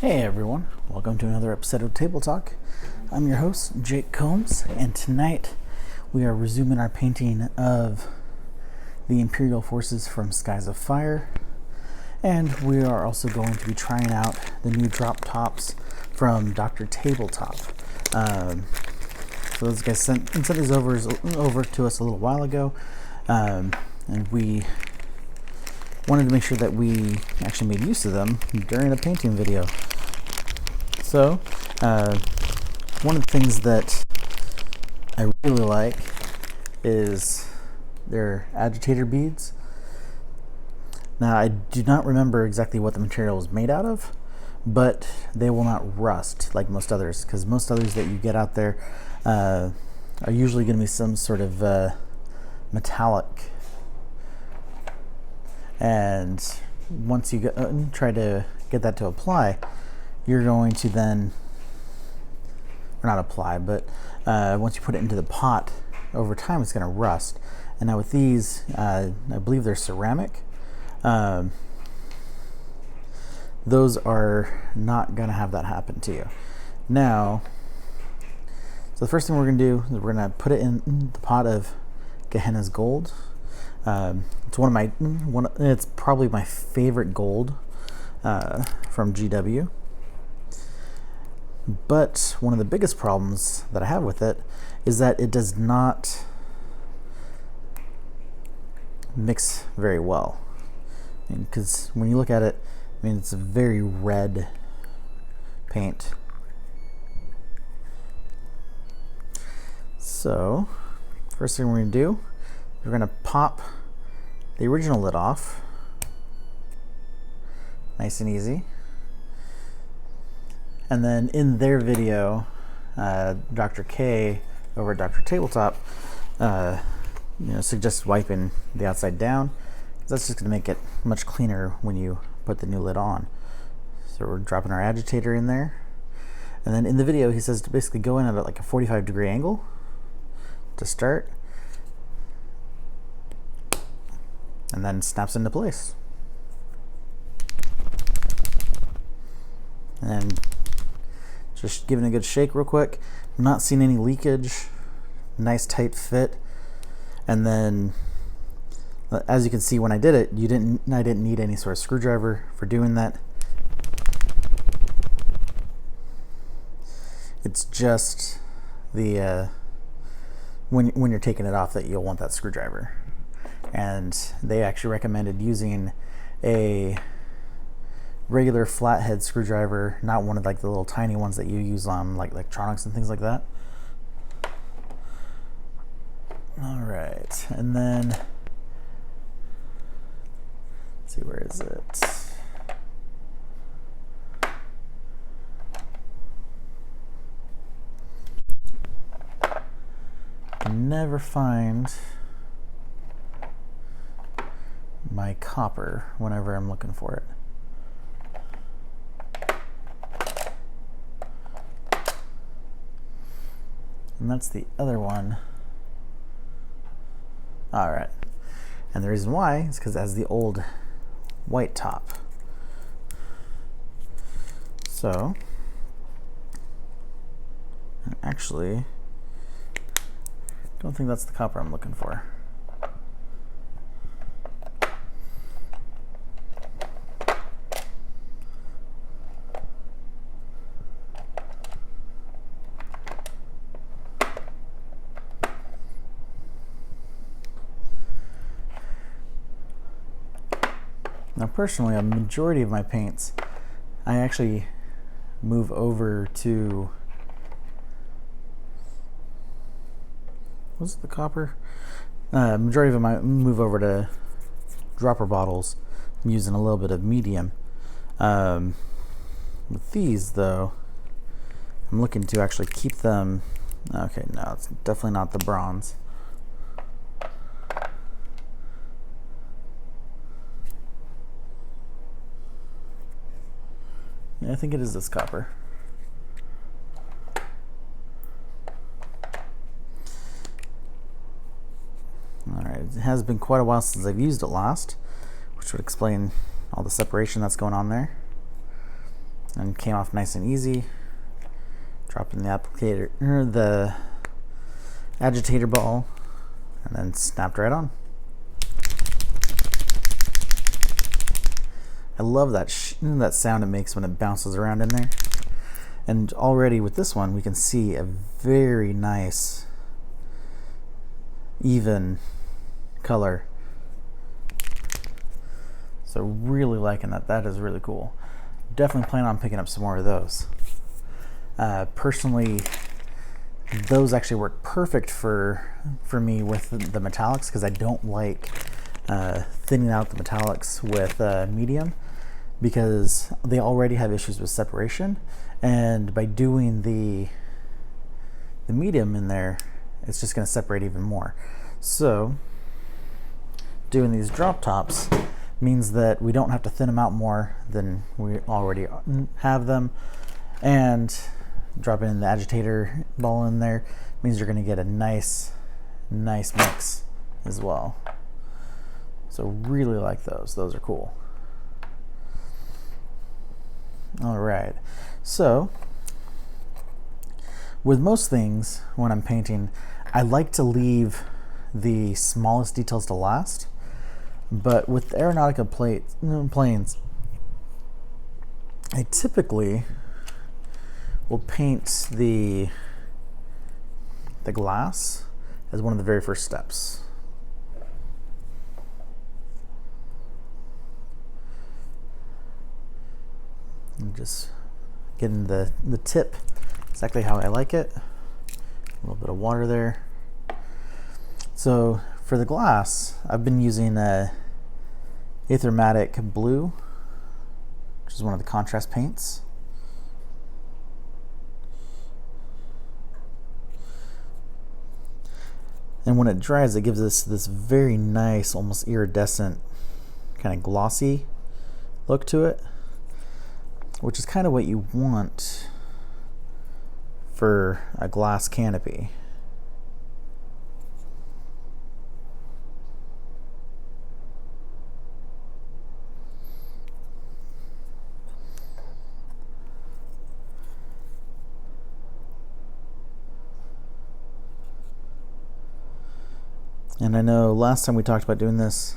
Hey everyone, welcome to another episode of Table Talk. I'm your host, Jake Combs, and tonight we are resuming our painting of the Imperial forces from Skies of Fire, and we are also going to be trying out the new drop tops from Dr Tabletop. So those guys sent these over to us a little while ago, and we wanted to make sure that we actually made use of them during a painting video. So, one of the things that I really like is their agitator beads. Now, I do not remember exactly what the material was made out of, but they will not rust like most others, because most others that you get out there are usually going to be some sort of metallic. And once you try to get that to apply, you're going to then, or not apply, but once you put it into the pot, over time it's going to rust. And now with these, I believe they're ceramic. Those are not going to have that happen to you. Now, so the first thing we're going to do is we're going to put it in the pot of Gehenna's gold. It's it's probably my favorite gold from GW. But one of the biggest problems that I have with it is that it does not mix very well. Because when you look at it, it's a very red paint. So, first thing we're going to do, we're going to pop the original lid off. Nice and easy. And then in their video, Dr. K over at Dr. Tabletop suggests wiping the outside down. That's just going to make it much cleaner when you put the new lid on. So we're dropping our agitator in there. And then in the video, he says to basically go in at like a 45-degree angle to start. And then snaps into place. And just giving it a good shake real quick. I'm not seeing any leakage. Nice tight fit. And then, as you can see when I did it, I didn't need any sort of screwdriver for doing that. It's just the when you're taking it off that you'll want that screwdriver. And they actually recommended using a regular flathead screwdriver, not one of like the little tiny ones that you use on like electronics and things like that. All right, and then let's see, where is it? I never find my copper whenever I'm looking for it. And that's the other one. All right. And the reason why is because it has the old white top. So, actually, don't think that's the copper I'm looking for. Now personally, a majority of my paints, I actually move over to, what's the copper? Majority of them I move over to dropper bottles. I'm using a little bit of medium. With these though, I'm looking to actually keep them, okay, no, it's definitely not the bronze. I think it is this copper. Alright, it has been quite a while since I've used it last, which would explain all the separation that's going on there. and came off nice and easy. Dropped in the applicator, or the agitator ball, and then snapped right on. I love that that sound it makes when it bounces around in there. And already with this one, we can see a very nice, even color. So really liking that. That is really cool. Definitely plan on picking up some more of those. Personally, those actually work perfect for me with the metallics, because I don't like thinning out the metallics with medium, because they already have issues with separation, and by doing the medium in there, it's just going to separate even more. So doing these drop tops means that we don't have to thin them out more than we already have them, and dropping in the agitator ball in there means you're going to get a nice mix as well. So really like those. Those are cool. All right. So with most things when I'm painting, I like to leave the smallest details to last. But with the Aeronautica planes, I typically will paint the glass as one of the very first steps. And just getting the tip exactly how I like it. A little bit of water there. So for the glass, I've been using a Aethermatic Blue, which is one of the contrast paints. And when it dries, it gives us this very nice, almost iridescent, kind of glossy look to it, which is kind of what you want for a glass canopy. And I know last time we talked about doing this,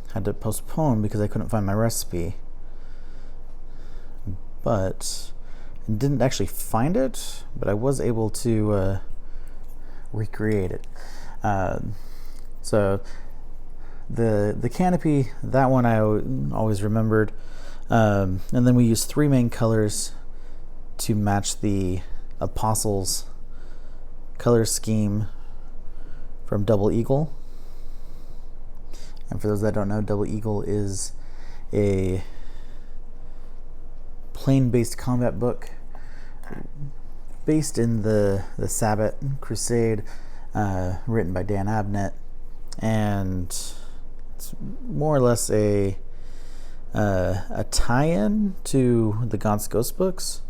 I had to postpone because I couldn't find my recipe. But I didn't actually find it, but I was able to recreate it. So the canopy, that one I always remembered. And then we used 3 main colors to match the Apostles color scheme from Double Eagle. And for those that don't know, Double Eagle is a plane-based combat book based in the Sabbath Crusade, written by Dan Abnett, and it's more or less a tie-in to the Gaunt's Ghost books,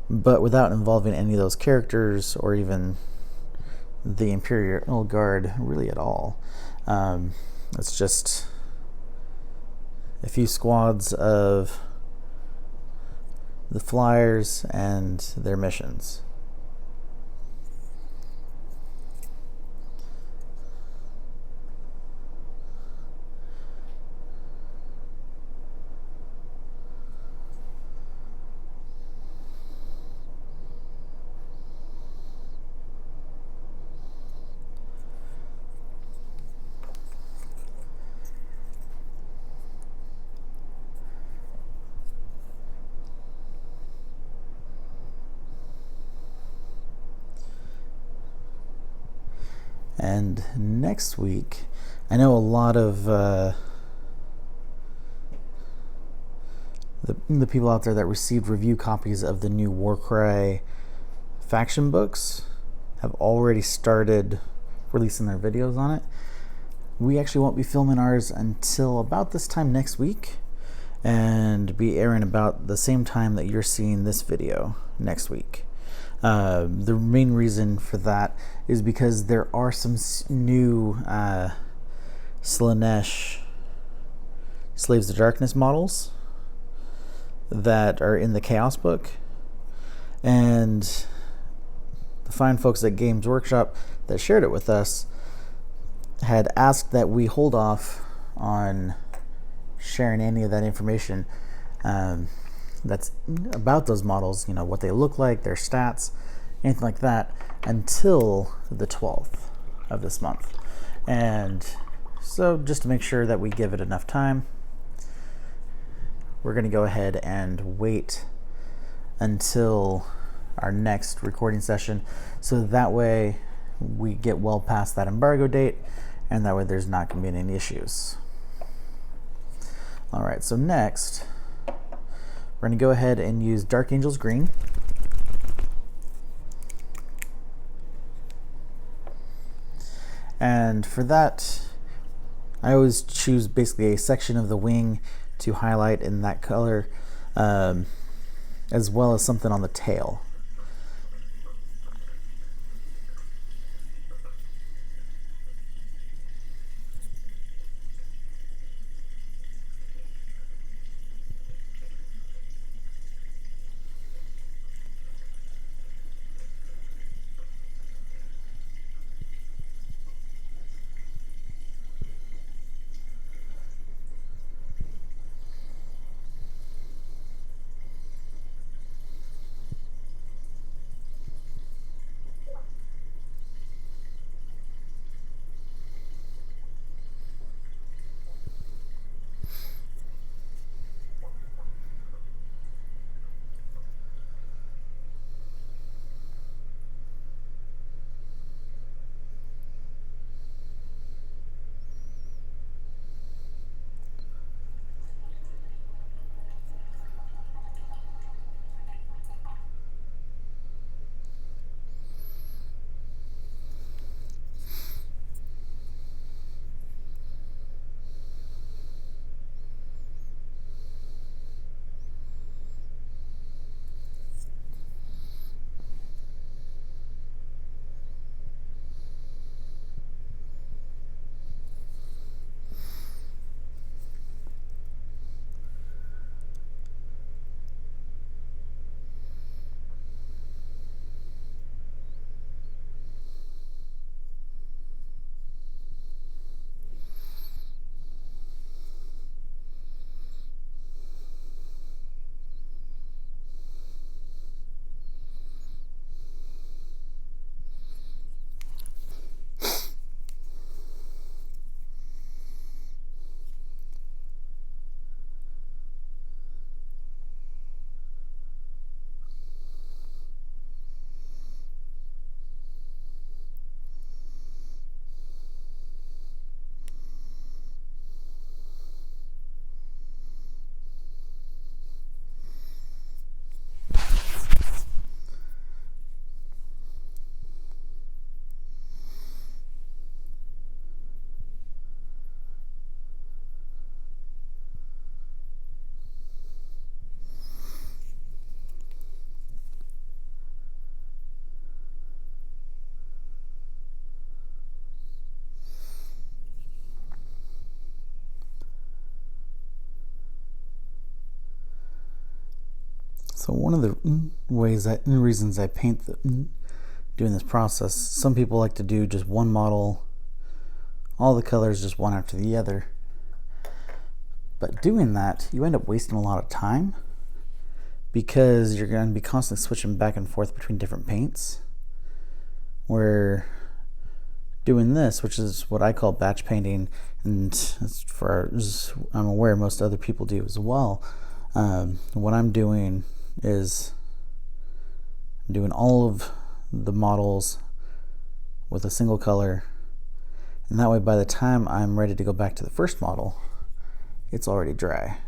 but without involving any of those characters or even the Imperial Guard really at all. It's just a few squads of the Flyers and their missions. And next week, I know a lot of the people out there that received review copies of the new Warcry faction books have already started releasing their videos on it. We actually won't be filming ours until about this time next week, and be airing about the same time that you're seeing this video next week. The main reason for that is because there are some new Slaanesh Slaves of Darkness models that are in the Chaos book, and the fine folks at Games Workshop that shared it with us had asked that we hold off on sharing any of that information that's about those models, what they look like, their stats, anything like that, until the 12th of this month. And so just to make sure that we give it enough time, we're going to go ahead and wait until our next recording session, so that way we get well past that embargo date, and that way there's not going to be any issues. All right, so next we're going to go ahead and use Dark Angels Green. And for that, I always choose basically a section of the wing to highlight in that color, as well as something on the tail. So one of the reasons I paint doing this process, some people like to do just one model, all the colors just one after the other. But doing that, you end up wasting a lot of time because you're going to be constantly switching back and forth between different paints. Where doing this, which is what I call batch painting, and as far as I'm aware most other people do as well, what I'm doing is I'm doing all of the models with a single color, and that way by the time I'm ready to go back to the first model, it's already dry.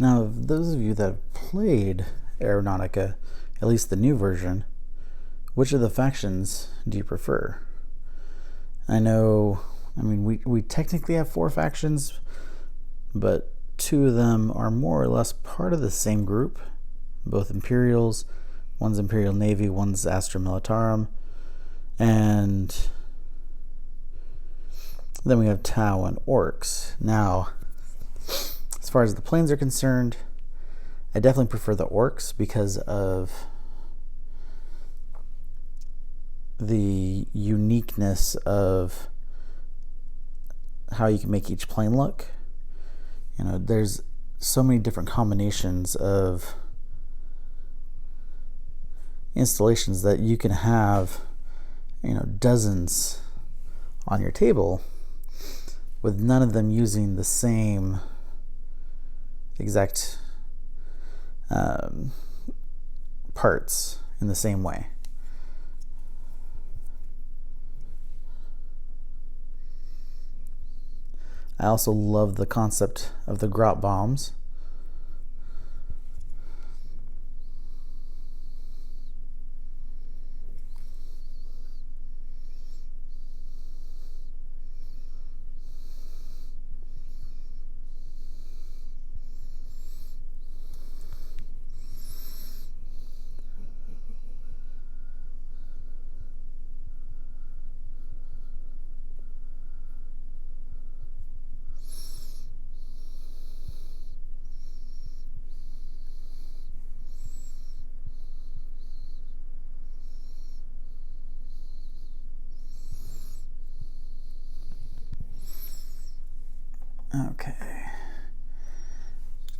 Now, those of you that have played Aeronautica, at least the new version, which of the factions do you prefer? I mean, we technically have 4 factions, but 2 of them are more or less part of the same group, both Imperials. One's Imperial Navy, one's Astra Militarum, and then we have Tau and Orcs. Now, as far as the planes are concerned, I definitely prefer the Orcs because of the uniqueness of how you can make each plane look. There's so many different combinations of installations that you can have, dozens on your table with none of them using the same exact parts in the same way. I also love the concept of the grot bombs. Okay,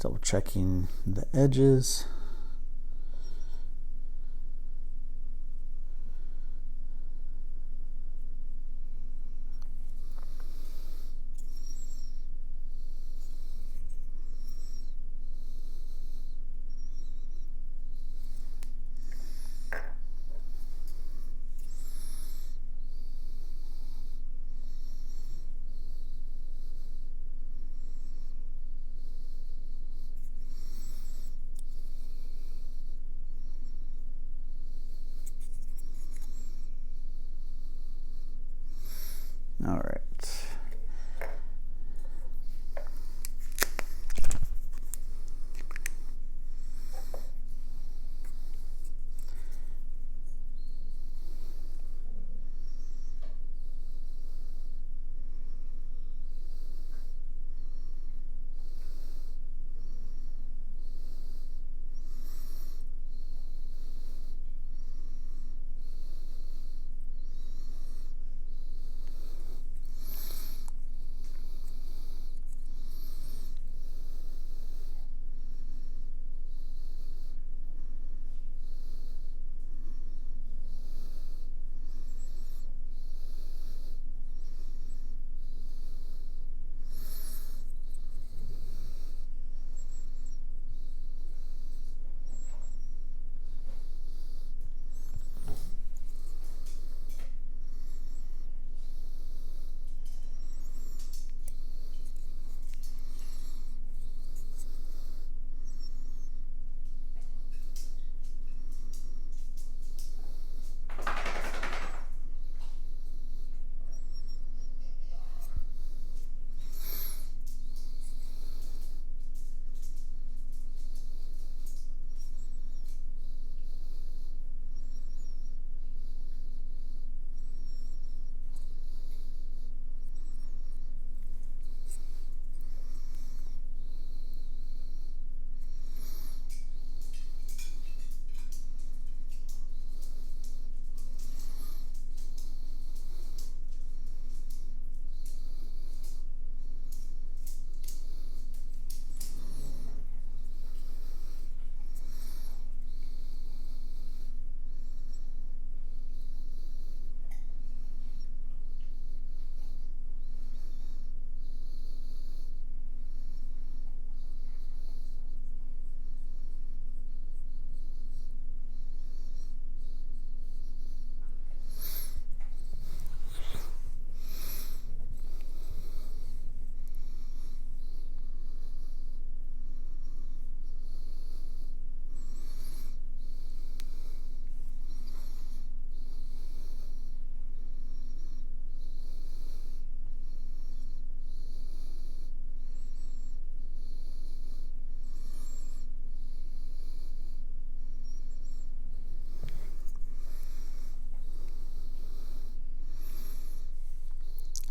double checking the edges.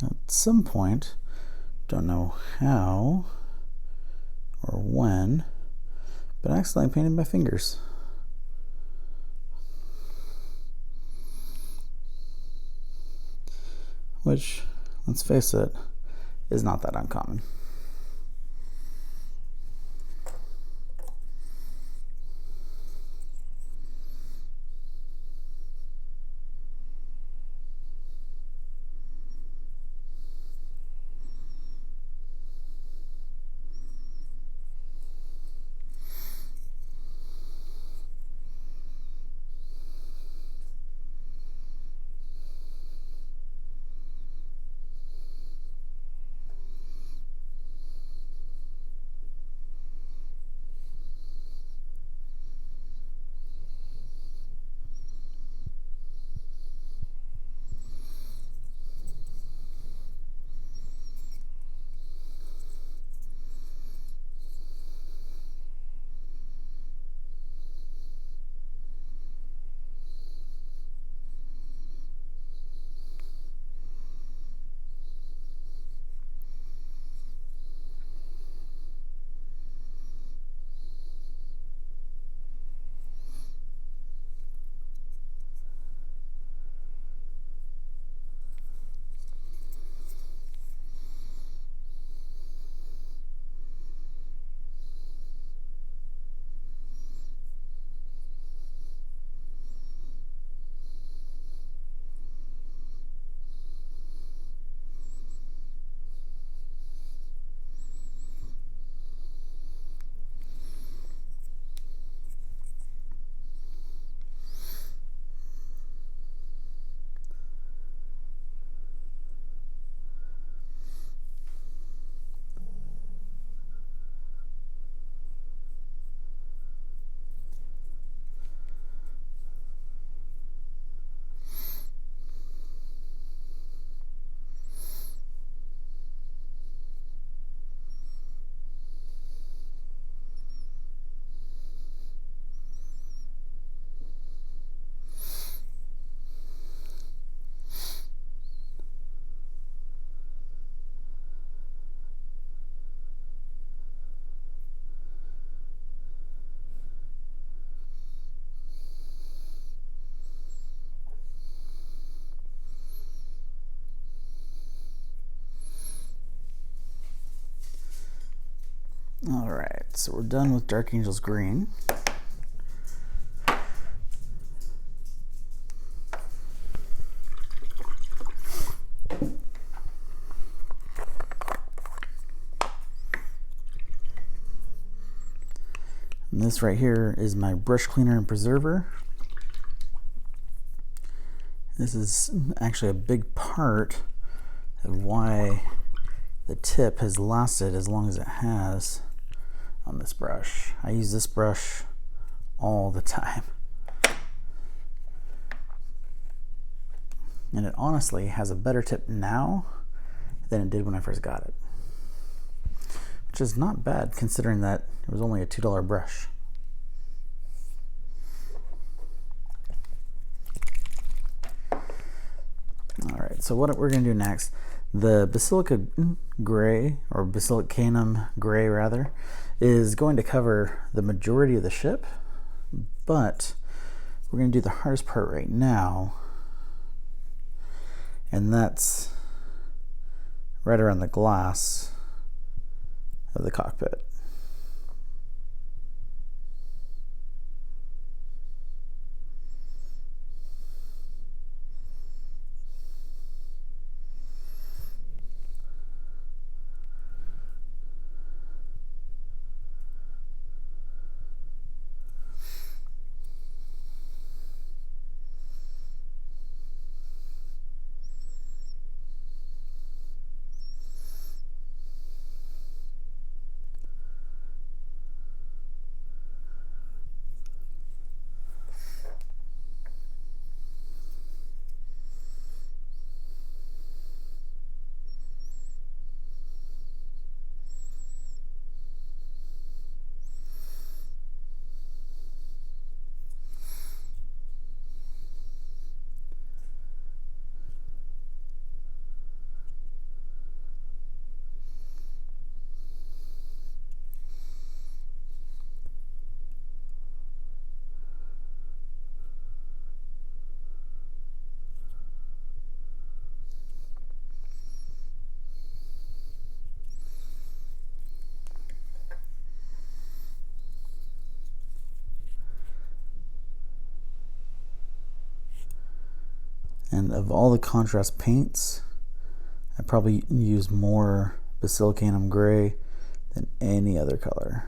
At some point, don't know how or when, but I accidentally painted my fingers. Which, let's face it, is not that uncommon. All right, so we're done with Dark Angel's green. And this right here is my brush cleaner and preserver. This is actually a big part of why the tip has lasted as long as it has on this brush. I use this brush all the time. And it honestly has a better tip now than it did when I first got it. Which is not bad considering that it was only a $2 brush. Alright, so what we're going to do next, the Basilica Gray, or Basilicanum Gray rather, is going to cover the majority of the ship, but we're going to do the hardest part right now, and that's right around the glass of the cockpit. And of all the contrast paints, I probably use more Basilicanum Gray than any other color.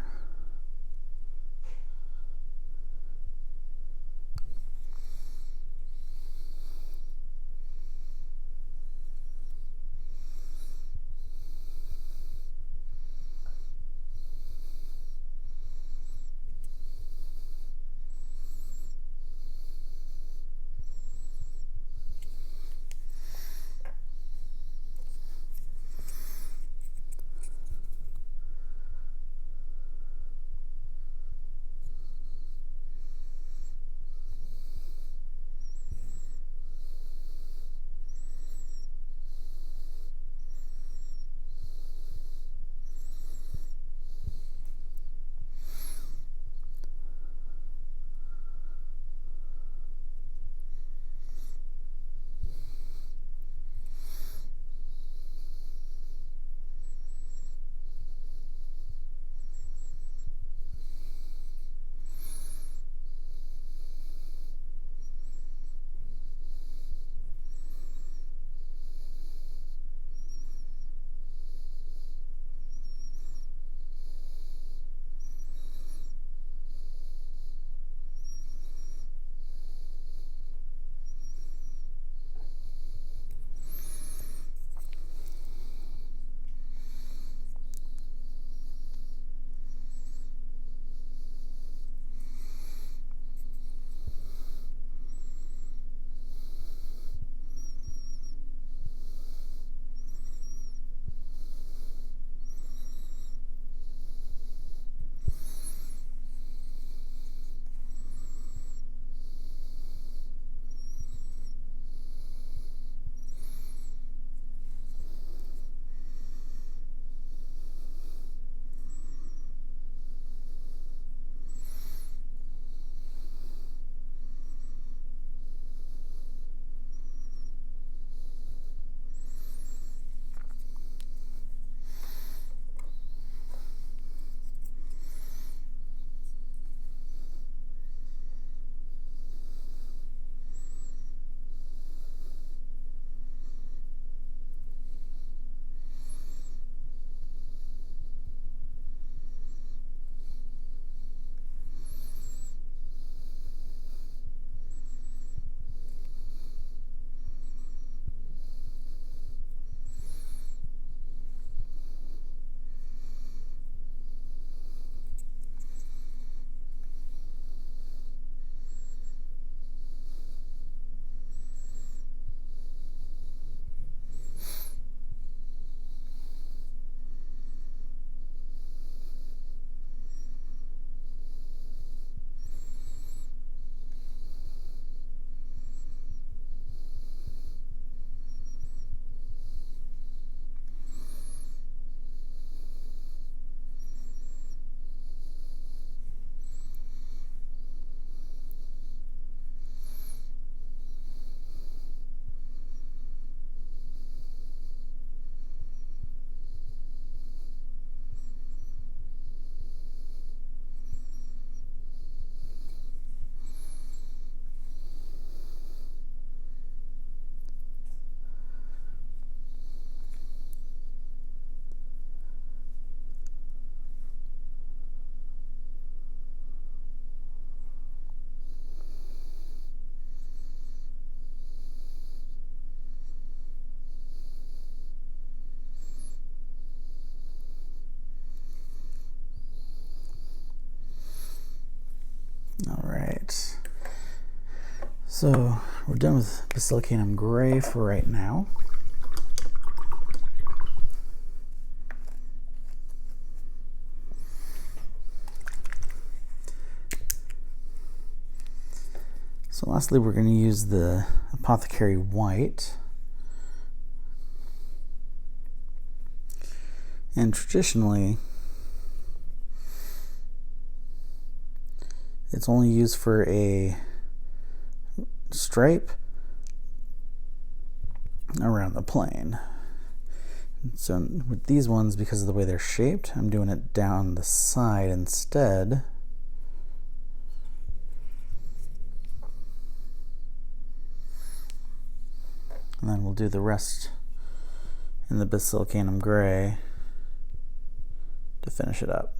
All right. So we're done with Basilicanum Gray for right now. So lastly, we're going to use the Apothecary White. And traditionally, it's only used for a stripe around the plane. So with these ones, because of the way they're shaped, I'm doing it down the side instead. and then we'll do the rest in the Basilicanum Gray to finish it up.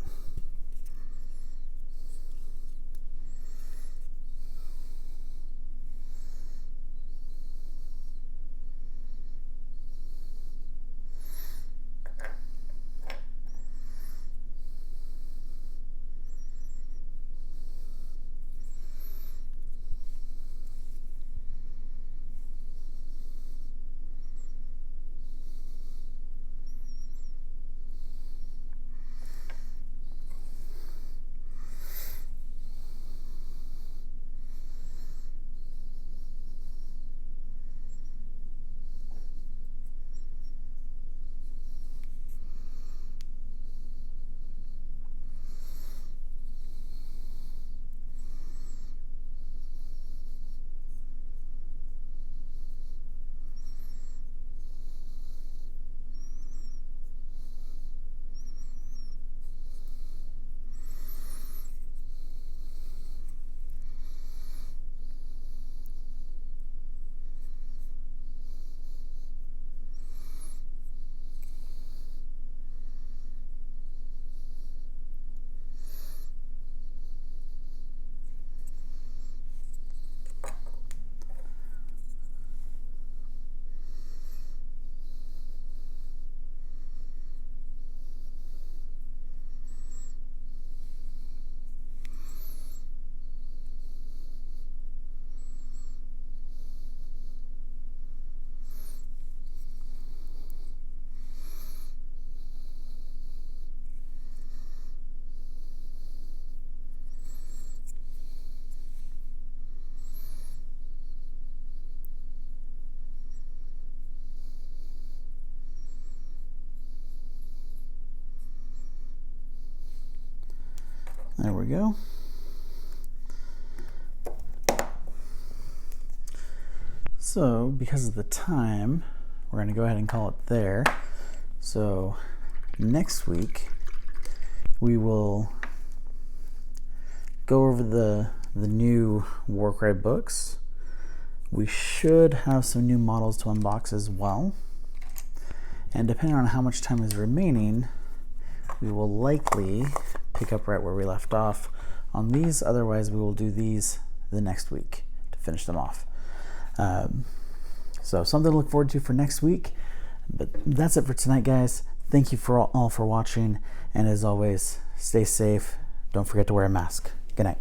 There we go. So, because of the time, we're going to go ahead and call it there. So, next week, we will go over the new Warcry books. We should have some new models to unbox as well. And depending on how much time is remaining, we will likely pick up right where we left off on these. Otherwise, we will do these the next week to finish them off. So something to look forward to for next week. But that's it for tonight, guys. Thank you all for watching. And as always, stay safe. Don't forget to wear a mask. Good night.